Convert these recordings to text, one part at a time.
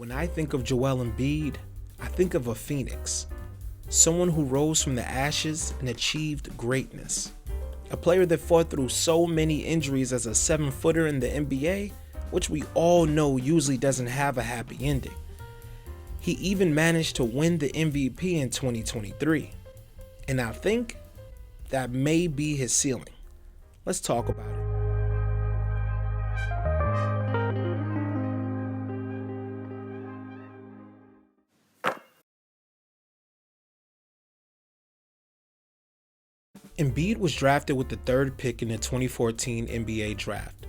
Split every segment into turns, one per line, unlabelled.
When I think of Joel Embiid, I think of a phoenix, someone who rose from the ashes and achieved greatness. A player that fought through so many injuries as a 7-footer in the NBA, which we all know usually doesn't have a happy ending. He even managed to win the MVP in 2023. And I think that may be his ceiling. Let's talk about it. Embiid was drafted with the third pick in the 2014 NBA draft.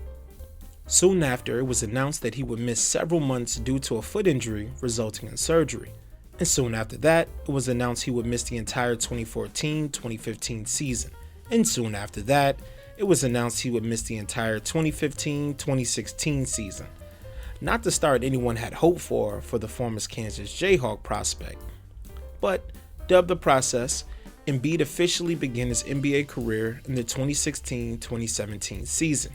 Soon after, it was announced that he would miss several months due to a foot injury resulting in surgery. And soon after that, it was announced he would miss the entire 2014-2015 season. And soon after that, it was announced he would miss the entire 2015-2016 season. Not the start anyone had hoped for the former Kansas Jayhawk prospect. But, dubbed the process, Embiid officially began his NBA career in the 2016-2017 season.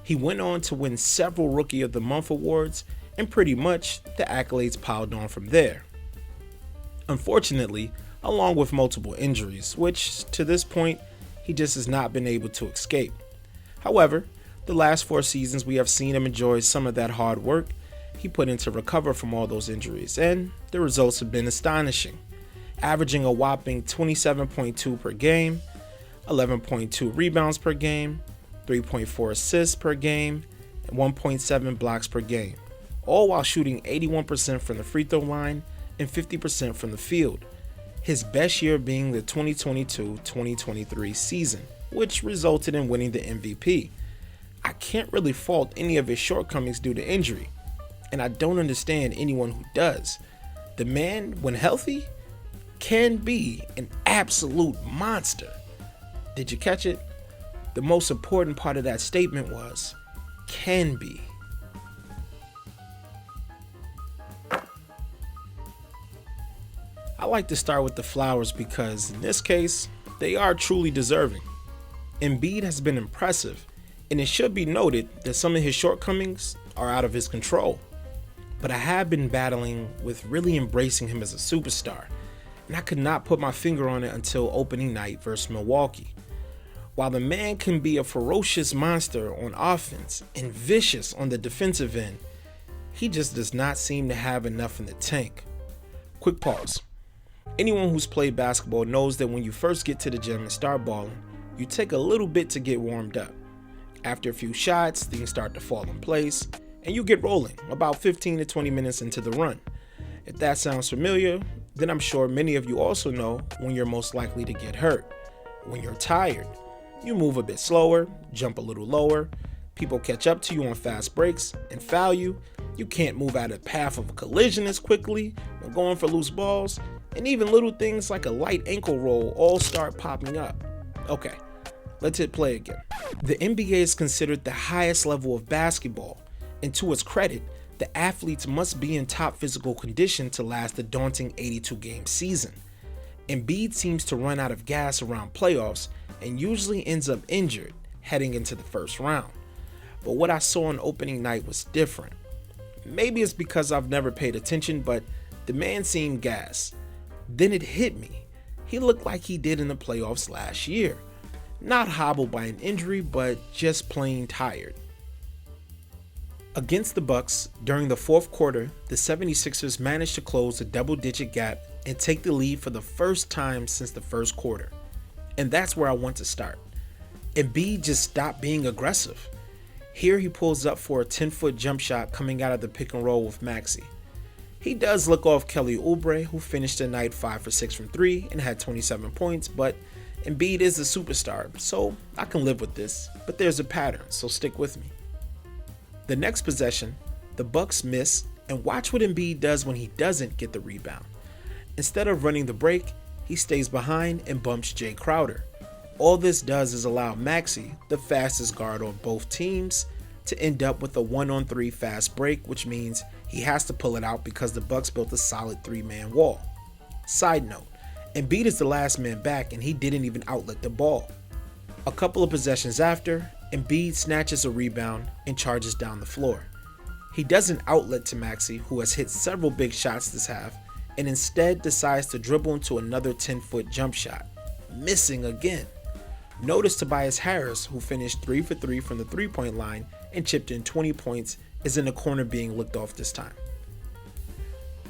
He went on to win several Rookie of the Month awards, and pretty much the accolades piled on from there. Unfortunately, along with multiple injuries, which to this point, he just has not been able to escape. However, the last 4 seasons we have seen him enjoy some of that hard work he put in to recover from all those injuries, and the results have been astonishing. Averaging a whopping 27.2 per game, 11.2 rebounds per game, 3.4 assists per game, and 1.7 blocks per game, all while shooting 81% from the free throw line and 50% from the field. His best year being the 2022-2023 season, which resulted in winning the MVP. I can't really fault any of his shortcomings due to injury, and I don't understand anyone who does. The man, when healthy, can be an absolute monster. Did you catch it? The most important part of that statement was, can be. I like to start with the flowers because, in this case, they are truly deserving. Embiid has been impressive, and it should be noted that some of his shortcomings are out of his control. But I have been battling with really embracing him as a superstar, and I could not put my finger on it until opening night versus Milwaukee. While the man can be a ferocious monster on offense and vicious on the defensive end, he just does not seem to have enough in the tank. Quick pause. Anyone who's played basketball knows that when you first get to the gym and start balling, you take a little bit to get warmed up. After a few shots, things start to fall in place, and you get rolling about 15 to 20 minutes into the run. If that sounds familiar, then I'm sure many of you also know when you're most likely to get hurt. When you're tired, you move a bit slower, jump a little lower, people catch up to you on fast breaks and foul you, you can't move out of the path of a collision as quickly when going for loose balls, and even little things like a light ankle roll all start popping up. Okay, let's hit play again. The NBA is considered the highest level of basketball, and to its credit, the athletes must be in top physical condition to last the daunting 82-game season. Embiid seems to run out of gas around playoffs and usually ends up injured heading into the first round. But what I saw on opening night was different. Maybe it's because I've never paid attention, but the man seemed gassed. Then it hit me. He looked like he did in the playoffs last year. Not hobbled by an injury, but just plain tired. Against the Bucks, during the fourth quarter, the 76ers managed to close a double-digit gap and take the lead for the first time since the first quarter. And that's where I want to start. Embiid just stopped being aggressive. Here he pulls up for a 10-foot jump shot coming out of the pick and roll with Maxey. He does look off Kelly Oubre, who finished the night 5 for 6 from 3 and had 27 points, but Embiid is a superstar, so I can live with this, but there's a pattern, so stick with me. The next possession, the Bucks miss, and watch what Embiid does when he doesn't get the rebound. Instead of running the break, he stays behind and bumps Jay Crowder. All this does is allow Maxey, the fastest guard on both teams, to end up with a 1-on-3 fast break, which means he has to pull it out because the Bucks built a solid 3-man wall. Side note, Embiid is the last man back and he didn't even outlet the ball. A couple of possessions after, Embiid snatches a rebound and charges down the floor. He doesn't outlet to Maxey, who has hit several big shots this half, and instead decides to dribble into another 10-foot jump shot, missing again. Notice Tobias Harris, who finished 3 for 3 from the three-point line and chipped in 20 points, is in the corner being looked off this time.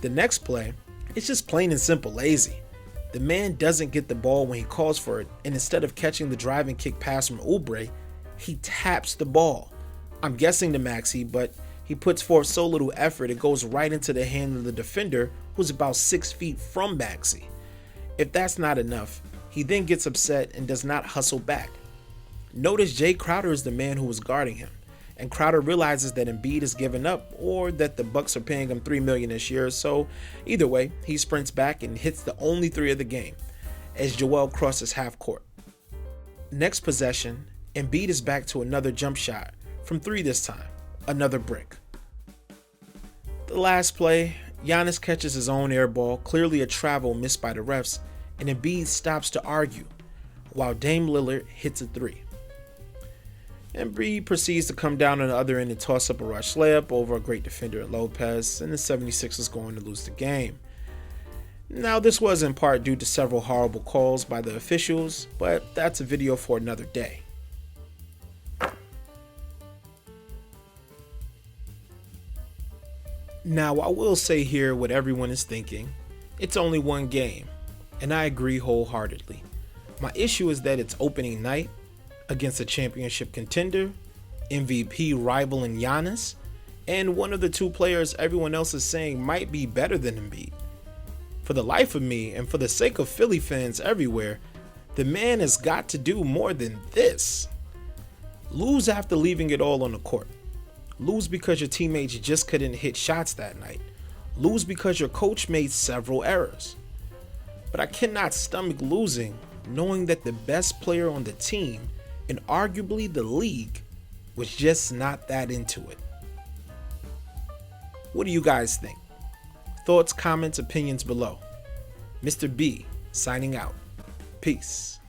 The next play is just plain and simple lazy. The man doesn't get the ball when he calls for it, and instead of catching the driving kick pass from Oubre, he taps the ball. I'm guessing to Maxey, but he puts forth so little effort it goes right into the hand of the defender, who's about 6 feet from Maxey. If that's not enough, he then gets upset and does not hustle back. Notice Jay Crowder is the man who was guarding him, and Crowder realizes that Embiid has given up or that the Bucks are paying him $3 million this year, so either way, he sprints back and hits the only three of the game as Joel crosses half court. Next possession, Embiid is back to another jump shot, from 3 this time, another brick. The last play, Giannis catches his own air ball, clearly a travel missed by the refs, and Embiid stops to argue, while Dame Lillard hits a 3. Embiid proceeds to come down on the other end and toss up a rush layup over a great defender at Lopez, and the 76ers going to lose the game. Now, this was in part due to several horrible calls by the officials, but that's a video for another day. Now, I will say here what everyone is thinking. It's only one game, and I agree wholeheartedly. My issue is that it's opening night against a championship contender, MVP rivaling Giannis, and one of the two players everyone else is saying might be better than Embiid. For the life of me, and for the sake of Philly fans everywhere, the man has got to do more than this. Lose after leaving it all on the court. Lose because your teammates just couldn't hit shots that night. Lose because your coach made several errors. But I cannot stomach losing knowing that the best player on the team, and arguably the league, was just not that into it. What do you guys think? Thoughts, comments, opinions below. Mr. B, signing out. Peace.